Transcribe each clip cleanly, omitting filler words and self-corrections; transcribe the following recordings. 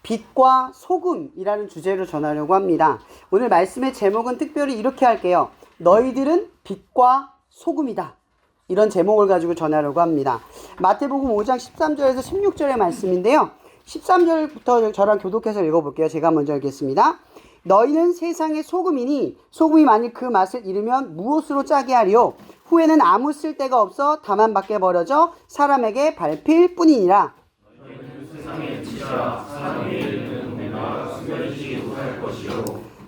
빛과 소금이라는 주제로 전하려고 합니다. 오늘 말씀의 제목은 특별히 이렇게 할게요. 너희들은 빛과 소금이다. 이런 제목을 가지고 전하려고 합니다. 마태복음 5장 13절에서 16절의 말씀인데요. 13절부터 저랑 교독해서 읽어볼게요. 제가 먼저 읽겠습니다. 너희는 세상의 소금이니 소금이 만일 그 맛을 잃으면 무엇으로 짜게 하리요? 후에는 아무 쓸데가 없어 다만 밖에 버려져 사람에게 밟힐 뿐이니라.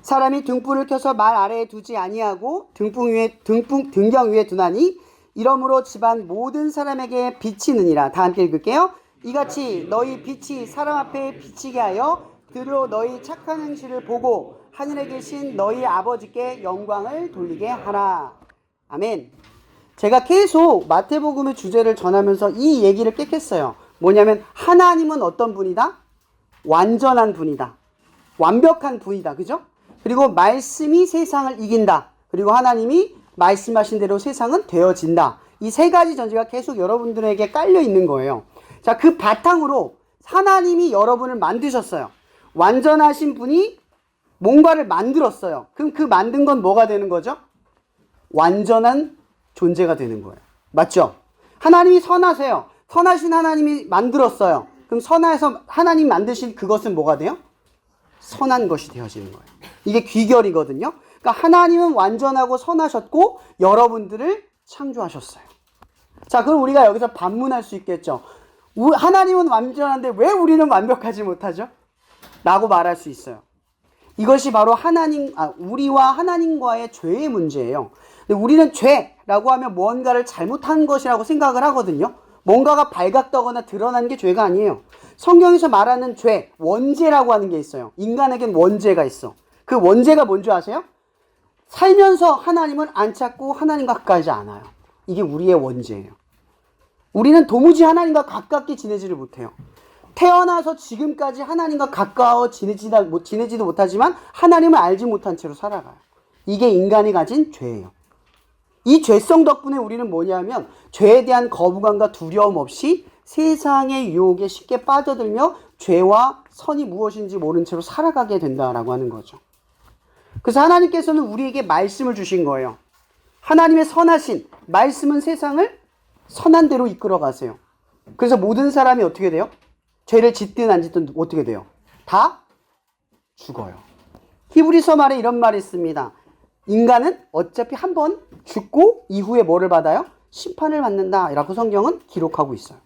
사람이 등불을 켜서 말 아래에 두지 아니하고 등경 위에 두나니 이러므로 집안 모든 사람에게 비치느니라. 다 함께 읽을게요. 이같이 너희 빛이 사람 앞에 비치게 하여 그로 너희 착한 행실을 보고 하늘에 계신 너희 아버지께 영광을 돌리게 하라. 아멘. 제가 계속 마태복음의 주제를 전하면서 이 얘기를 깼겠어요. 뭐냐면 하나님은 어떤 분이다? 완전한 분이다. 완벽한 분이다. 그죠? 그리고 말씀이 세상을 이긴다. 그리고 하나님이 말씀하신 대로 세상은 되어진다. 이 세 가지 전제가 계속 여러분들에게 깔려 있는 거예요. 자, 그 바탕으로 하나님이 여러분을 만드셨어요. 완전하신 분이 뭔가를 만들었어요. 그럼 그 만든 건 뭐가 되는 거죠? 완전한 존재가 되는 거예요. 맞죠? 하나님이 선하세요. 선하신 하나님이 만들었어요. 그럼 선해서 하나님 만드신 그것은 뭐가 돼요? 선한 것이 되어지는 거예요. 이게 귀결이거든요. 그러니까 하나님은 완전하고 선하셨고 여러분들을 창조하셨어요. 자, 그럼 우리가 여기서 반문할 수 있겠죠. 하나님은 완전한데 왜 우리는 완벽하지 못하죠? 라고 말할 수 있어요. 이것이 바로 우리와 하나님과의 죄의 문제예요. 근데 우리는 죄라고 하면 뭔가를 잘못한 것이라고 생각을 하거든요. 뭔가가 발각되거나 드러나는 게 죄가 아니에요. 성경에서 말하는 죄, 원죄라고 하는 게 있어요. 인간에겐 원죄가 있어. 그 원죄가 뭔지 아세요? 살면서 하나님을 안 찾고 하나님과 가까이지 않아요. 이게 우리의 원죄예요. 우리는 도무지 하나님과 가깝게 지내지를 못해요. 태어나서 지금까지 하나님과 가까워 지내지도 못하지만 하나님을 알지 못한 채로 살아가요. 이게 인간이 가진 죄예요. 이 죄성 덕분에 우리는 뭐냐면 죄에 대한 거부감과 두려움 없이 세상의 유혹에 쉽게 빠져들며 죄와 선이 무엇인지 모른 채로 살아가게 된다라고 하는 거죠. 그래서 하나님께서는 우리에게 말씀을 주신 거예요. 하나님의 선하신 말씀은 세상을 선한 대로 이끌어 가세요. 그래서 모든 사람이 어떻게 돼요? 죄를 짓든 안 짓든 어떻게 돼요? 다 죽어요. 히브리서 말에 이런 말이 있습니다. 인간은 어차피 한 번 죽고 이후에 뭐를 받아요? 심판을 받는다 라고 성경은 기록하고 있어요.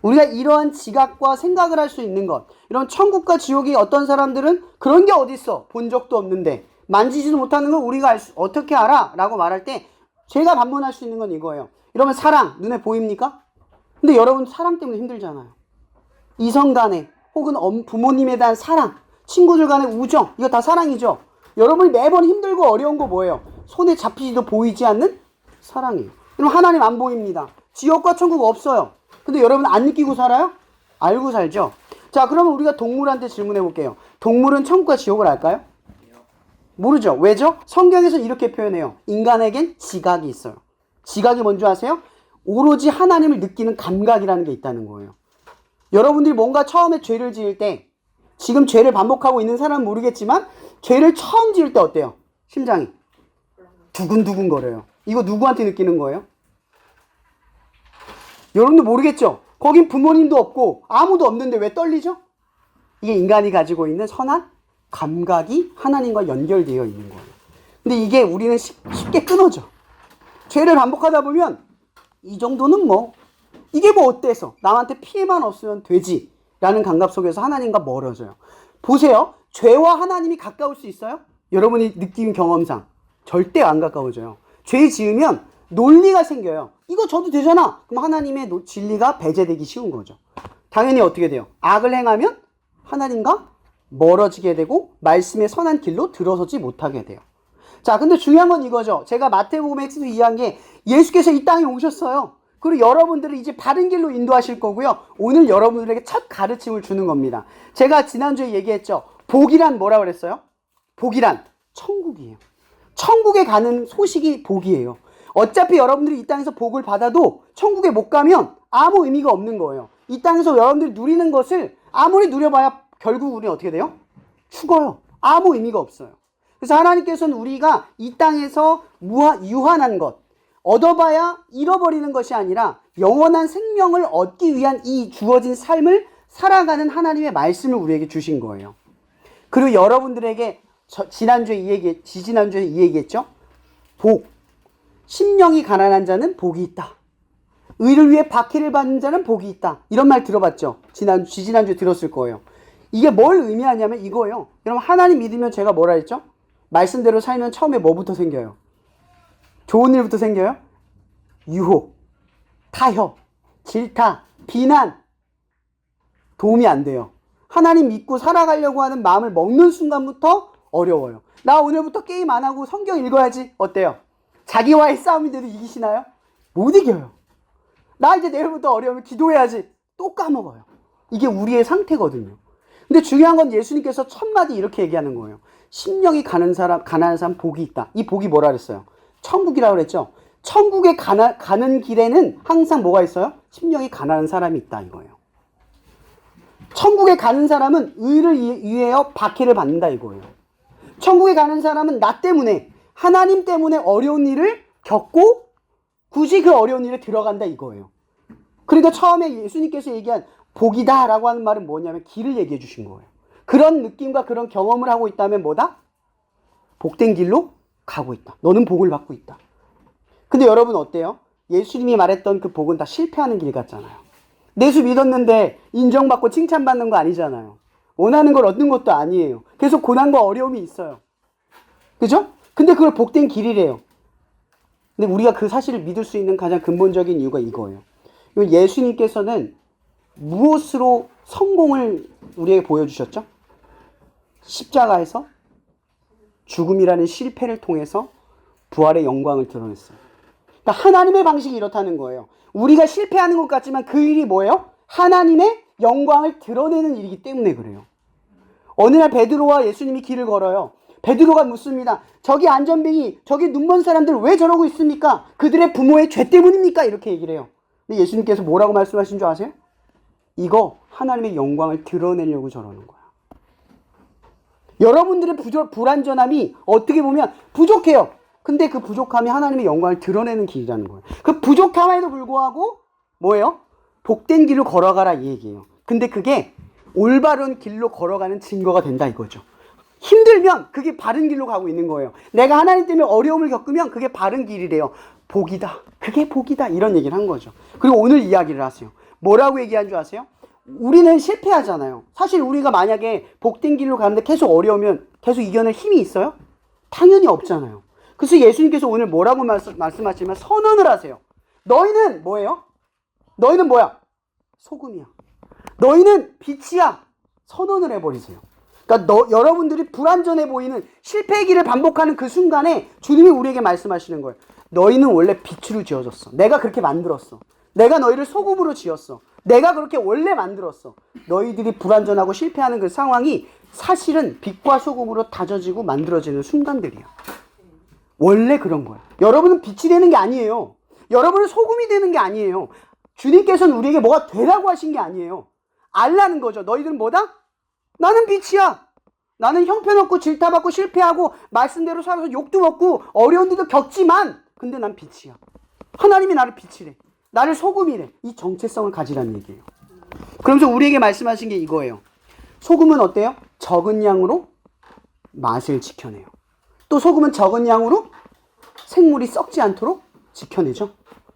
우리가 이러한 지각과 생각을 할 수 있는 것, 이런 천국과 지옥이 어떤 사람들은 그런 게 어딨어? 본 적도 없는데 만지지도 못하는 걸 우리가 어떻게 알아? 라고 말할 때 제가 반문할 수 있는 건 이거예요. 이러면 사랑 눈에 보입니까? 근데 여러분 사랑 때문에 힘들잖아요. 이성 간에 혹은 부모님에 대한 사랑, 친구들 간의 우정, 이거 다 사랑이죠. 여러분이 매번 힘들고 어려운 거 뭐예요? 손에 잡히지도 보이지 않는 사랑이에요. 그럼 하나님 안 보입니다. 지옥과 천국 없어요. 근데 여러분 안 느끼고 살아요? 알고 살죠. 자, 그러면 우리가 동물한테 질문해 볼게요. 동물은 천국과 지옥을 알까요? 모르죠. 왜죠? 성경에서 이렇게 표현해요. 인간에겐 지각이 있어요. 지각이 뭔지 아세요? 오로지 하나님을 느끼는 감각이라는 게 있다는 거예요. 여러분들이 뭔가 처음에 죄를 지을 때, 지금 죄를 반복하고 있는 사람은 모르겠지만 죄를 처음 지을 때 어때요? 심장이 두근두근 거려요. 이거 누구한테 느끼는 거예요? 여러분도 모르겠죠? 거긴 부모님도 없고 아무도 없는데 왜 떨리죠? 이게 인간이 가지고 있는 선한 감각이 하나님과 연결되어 있는 거예요. 근데 이게 우리는 쉽게 끊어져. 죄를 반복하다 보면 이 정도는 이게 어때서 남한테 피해만 없으면 되지 라는 감각 속에서 하나님과 멀어져요. 보세요. 죄와 하나님이 가까울 수 있어요? 여러분이 느낀 경험상 절대 안 가까워져요. 죄 지으면 논리가 생겨요. 이거 저도 되잖아. 그럼 하나님의 진리가 배제되기 쉬운 거죠. 당연히 어떻게 돼요? 악을 행하면 하나님과 멀어지게 되고 말씀의 선한 길로 들어서지 못하게 돼요. 자, 근데 중요한 건 이거죠. 제가 마태복음에 이해한 게 예수께서 이 땅에 오셨어요. 그리고 여러분들을 이제 바른 길로 인도하실 거고요. 오늘 여러분들에게 첫 가르침을 주는 겁니다. 제가 지난주에 얘기했죠. 복이란 뭐라 그랬어요? 복이란 천국이에요. 천국에 가는 소식이 복이에요. 어차피 여러분들이 이 땅에서 복을 받아도 천국에 못 가면 아무 의미가 없는 거예요. 이 땅에서 여러분들이 누리는 것을 아무리 누려봐야 결국 우리는 어떻게 돼요? 죽어요. 아무 의미가 없어요. 그래서 하나님께서는 우리가 이 땅에서 유한한 것, 얻어봐야 잃어버리는 것이 아니라 영원한 생명을 얻기 위한 이 주어진 삶을 살아가는 하나님의 말씀을 우리에게 주신 거예요. 그리고 여러분들에게 지난주에 이 얘기했죠? 복. 심령이 가난한 자는 복이 있다. 의를 위해 박해를 받는 자는 복이 있다. 이런 말 들어봤죠? 지난주에 들었을 거예요. 이게 뭘 의미하냐면 이거예요. 여러분 하나님 믿으면 제가 뭐라 했죠? 말씀대로 살면 처음에 뭐부터 생겨요? 좋은 일부터 생겨요? 유혹, 타협, 질타, 비난. 도움이 안 돼요. 하나님 믿고 살아가려고 하는 마음을 먹는 순간부터 어려워요. 나 오늘부터 게임 안 하고 성경 읽어야지. 어때요? 자기와의 싸움인데도 이기시나요? 못 이겨요. 나 이제 내일부터 어려우면 기도해야지. 또 까먹어요. 이게 우리의 상태거든요. 근데 중요한 건 예수님께서 첫 마디 이렇게 얘기하는 거예요. 심령이 가난한 사람 복이 있다. 이 복이 뭐라 그랬어요? 천국이라고 그랬죠? 천국에 가는 길에는 항상 뭐가 있어요? 심령이 가난한 사람이 있다 이거예요. 천국에 가는 사람은 의를 위하여 박해를 받는다 이거예요. 천국에 가는 사람은 나 때문에 하나님 때문에 어려운 일을 겪고 굳이 그 어려운 일에 들어간다 이거예요. 그러니까 처음에 예수님께서 얘기한 복이다 라고 하는 말은 뭐냐면 길을 얘기해 주신 거예요. 그런 느낌과 그런 경험을 하고 있다면 뭐다? 복된 길로 가고 있다. 너는 복을 받고 있다. 근데 여러분 어때요? 예수님이 말했던 그 복은 다 실패하는 길 같잖아요. 예수 믿었는데 인정받고 칭찬받는 거 아니잖아요. 원하는 걸 얻는 것도 아니에요. 계속 고난과 어려움이 있어요. 그죠? 근데 그걸 복된 길이래요. 근데 우리가 그 사실을 믿을 수 있는 가장 근본적인 이유가 이거예요. 예수님께서는 무엇으로 성공을 우리에게 보여주셨죠? 십자가에서 죽음이라는 실패를 통해서 부활의 영광을 드러냈어요. 그러니까 하나님의 방식이 이렇다는 거예요. 우리가 실패하는 것 같지만 그 일이 뭐예요? 하나님의 영광을 드러내는 일이기 때문에 그래요. 어느 날 베드로와 예수님이 길을 걸어요. 베드로가 묻습니다. 저기 안전뱅이, 저기 눈먼 사람들 왜 저러고 있습니까? 그들의 부모의 죄 때문입니까? 이렇게 얘기를 해요. 근데 예수님께서 뭐라고 말씀하신 줄 아세요? 이거 하나님의 영광을 드러내려고 저러는 거야. 여러분들의 불완전함이 어떻게 보면 부족해요. 근데 그 부족함이 하나님의 영광을 드러내는 길이라는 거예요. 그 부족함에도 불구하고 뭐예요? 복된 길로 걸어가라 이 얘기예요. 근데 그게 올바른 길로 걸어가는 증거가 된다 이거죠. 힘들면 그게 바른 길로 가고 있는 거예요. 내가 하나님 때문에 어려움을 겪으면 그게 바른 길이래요. 복이다. 그게 복이다. 이런 얘기를 한 거죠. 그리고 오늘 이야기를 하세요. 뭐라고 얘기한 줄 아세요? 우리는 실패하잖아요. 사실 우리가 만약에 복된 길로 가는데 계속 어려우면 계속 이겨낼 힘이 있어요? 당연히 없잖아요. 그래서 예수님께서 오늘 뭐라고 말씀하시면 선언을 하세요. 너희는 뭐예요? 너희는 뭐야? 소금이야. 너희는 빛이야. 선언을 해버리세요. 그러니까 여러분들이 불완전해 보이는 실패의 길을 반복하는 그 순간에 주님이 우리에게 말씀하시는 거예요. 너희는 원래 빛으로 지어졌어. 내가 그렇게 만들었어. 내가 너희를 소금으로 지었어. 내가 그렇게 원래 만들었어. 너희들이 불완전하고 실패하는 그 상황이 사실은 빛과 소금으로 다져지고 만들어지는 순간들이야. 원래 그런 거야. 여러분은 빛이 되는 게 아니에요. 여러분은 소금이 되는 게 아니에요. 주님께서는 우리에게 뭐가 되라고 하신 게 아니에요. 알라는 거죠. 너희들은 뭐다? 나는 빛이야. 나는 형편없고 질타받고 실패하고 말씀대로 살아서 욕도 먹고 어려운 일도 겪지만 근데 난 빛이야. 하나님이 나를 빛이래. 나를 소금이래. 이 정체성을 가지라는 얘기예요. 그러면서 우리에게 말씀하신 게 이거예요. 소금은 어때요? 적은 양으로 맛을 지켜내요. 또 소금은 적은 양으로 생물이 썩지 않도록 지켜내죠.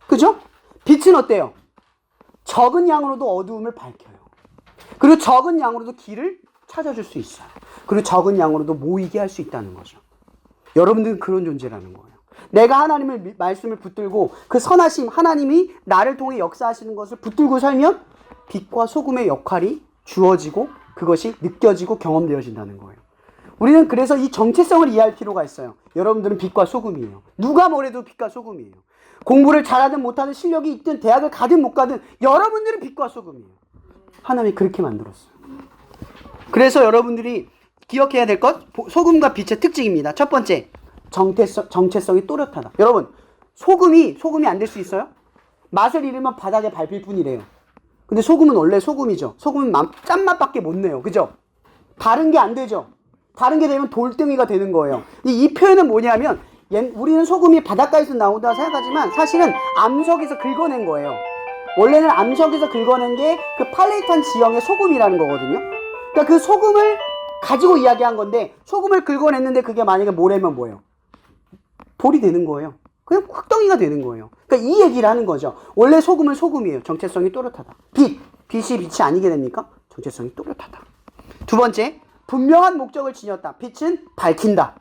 그죠? 빛은 어때요? 적은 양으로도 어두움을 밝혀요. 그리고 적은 양으로도 길을 찾아줄 수 있어요. 그리고 적은 양으로도 모이게 할 수 있다는 거죠. 여러분들은 그런 존재라는 거예요. 내가 하나님의 말씀을 붙들고 그 선하심 하나님이 나를 통해 역사하시는 것을 붙들고 살면 빛과 소금의 역할이 주어지고 그것이 느껴지고 경험되어진다는 거예요. 우리는 그래서 이 정체성을 이해할 필요가 있어요. 여러분들은 빛과 소금이에요. 누가 뭐래도 빛과 소금이에요. 공부를 잘하든 못하든 실력이 있든 대학을 가든 못 가든 여러분들은 빛과 소금이에요. 하나님이 그렇게 만들었어요. 그래서 여러분들이 기억해야 될 것, 소금과 빛의 특징입니다. 첫 번째, 정체성이 또렷하다. 여러분, 소금이 안 될 수 있어요? 맛을 잃으면 바닥에 밟힐 뿐이래요. 근데 소금은 원래 소금이죠. 소금은 짠맛밖에 못 내요. 그죠? 다른 게 안 되죠. 다른 게 되면 돌덩이가 되는 거예요. 이 표현은 뭐냐면 우리는 소금이 바닷가에서 나온다고 생각하지만 사실은 암석에서 긁어낸 거예요. 원래는 암석에서 긁어낸 게 그 팔레이탄 지형의 소금이라는 거거든요. 그러니까 그 소금을 가지고 이야기한 건데 소금을 긁어냈는데 그게 만약에 모래면 뭐예요? 돌이 되는 거예요. 그냥 흙덩이가 되는 거예요. 그러니까 이 얘기를 하는 거죠. 원래 소금은 소금이에요. 정체성이 또렷하다. 빛이 빛이 아니게 됩니까? 정체성이 또렷하다. 두 번째, 분명한 목적을 지녔다. 빛은 밝힌다.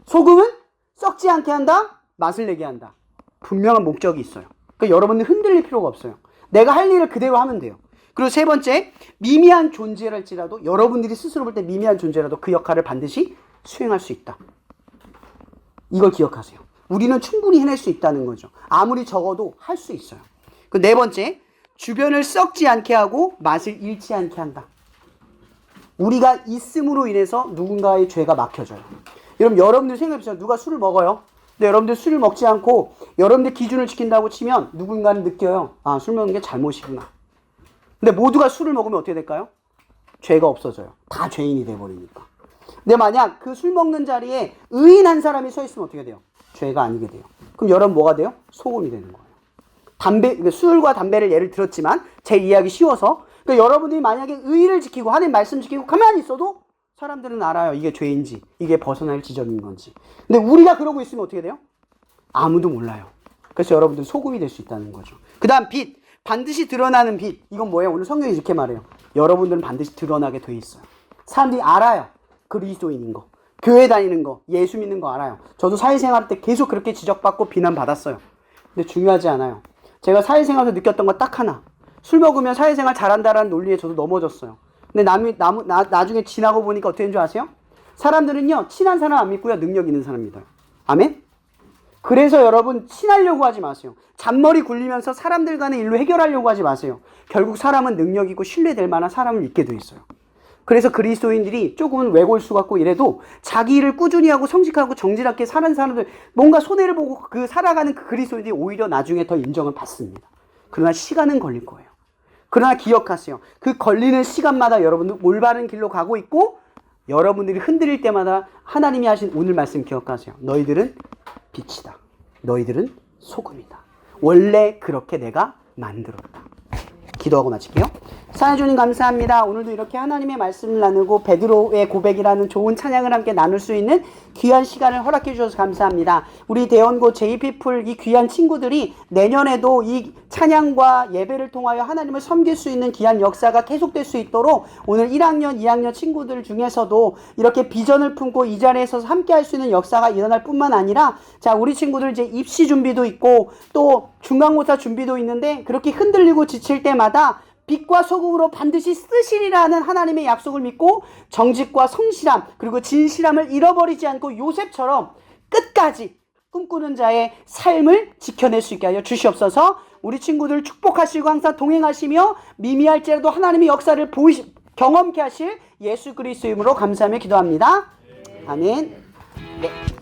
소금은 썩지 않게 한다. 맛을 내게 한다. 분명한 목적이 있어요. 그러니까 여러분들 흔들릴 필요가 없어요. 내가 할 일을 그대로 하면 돼요. 그리고 세 번째, 미미한 존재랄지라도 여러분들이 스스로 볼 때 미미한 존재라도 그 역할을 반드시 수행할 수 있다. 이걸 기억하세요. 우리는 충분히 해낼 수 있다는 거죠. 아무리 적어도 할 수 있어요. 그 네 번째, 주변을 썩지 않게 하고 맛을 잃지 않게 한다. 우리가 있음으로 인해서 누군가의 죄가 막혀져요. 여러분들 생각해보세요. 누가 술을 먹어요. 근데 여러분들 술을 먹지 않고 여러분들 기준을 지킨다고 치면 누군가는 느껴요. 아, 술 먹는 게 잘못이구나. 근데 모두가 술을 먹으면 어떻게 될까요? 죄가 없어져요. 다 죄인이 돼버리니까. 근데 만약 그 술 먹는 자리에 의인 한 사람이 서 있으면 어떻게 돼요? 죄가 아니게 돼요. 그럼 여러분 뭐가 돼요? 소금이 되는 거예요. 술과 담배를 예를 들었지만 제 이야기 쉬워서 그러니까 여러분들이 만약에 의의를 지키고 하나님 말씀 지키고 가만히 있어도 사람들은 알아요. 이게 죄인지 이게 벗어날 지점인 건지. 근데 우리가 그러고 있으면 어떻게 돼요? 아무도 몰라요. 그래서 여러분들 소금이 될 수 있다는 거죠. 그 다음 빛. 반드시 드러나는 빛. 이건 뭐예요? 오늘 성경이 이렇게 말해요. 여러분들은 반드시 드러나게 돼 있어요. 사람들이 알아요. 그리스도인인 거. 교회 다니는 거. 예수 믿는 거 알아요. 저도 사회생활 때 계속 그렇게 지적받고 비난받았어요. 근데 중요하지 않아요. 제가 사회생활에서 느꼈던 거 딱 하나. 술 먹으면 사회생활 잘한다라는 논리에 저도 넘어졌어요. 근데 나중에 지나고 보니까 어떻게 된 줄 아세요? 사람들은요, 친한 사람 안 믿고요, 능력 있는 사람 믿어요. 아멘? 그래서 여러분, 친하려고 하지 마세요. 잔머리 굴리면서 사람들 간의 일로 해결하려고 하지 마세요. 결국 사람은 능력 있고 신뢰될 만한 사람을 믿게 돼 있어요. 그래서 그리스도인들이 조금은 외골수 같고 이래도 자기 일을 꾸준히 하고 성직하고 정직하게 사는 사람들, 뭔가 손해를 보고 살아가는 그 그리스도인들이 오히려 나중에 더 인정을 받습니다. 그러나 시간은 걸릴 거예요. 그러나 기억하세요. 그 걸리는 시간마다 여러분들 올바른 길로 가고 있고 여러분들이 흔들릴 때마다 하나님이 하신 오늘 말씀 기억하세요. 너희들은 빛이다. 너희들은 소금이다. 원래 그렇게 내가 만들었다. 기도하고 마칠게요. 사랑해 주님 감사합니다. 오늘도 이렇게 하나님의 말씀을 나누고 베드로의 고백이라는 좋은 찬양을 함께 나눌 수 있는 귀한 시간을 허락해 주셔서 감사합니다. 우리 대원고 제이피플 이 귀한 친구들이 내년에도 이 찬양과 예배를 통하여 하나님을 섬길 수 있는 귀한 역사가 계속될 수 있도록 오늘 1학년, 2학년 친구들 중에서도 이렇게 비전을 품고 이 자리에 서서 함께 할 수 있는 역사가 일어날 뿐만 아니라 자, 우리 친구들 이제 입시 준비도 있고 또 중간고사 준비도 있는데 그렇게 흔들리고 지칠 때마다 빛과 소금으로 반드시 쓰시리라는 하나님의 약속을 믿고 정직과 성실함 그리고 진실함을 잃어버리지 않고 요셉처럼 끝까지 꿈꾸는 자의 삶을 지켜낼 수 있게 하여 주시옵소서. 우리 친구들 축복하시고 항상 동행하시며 미미할지라도 하나님의 역사를 경험케 하실 예수 그리스도 이름으로 감사하며 기도합니다. 아멘. 네.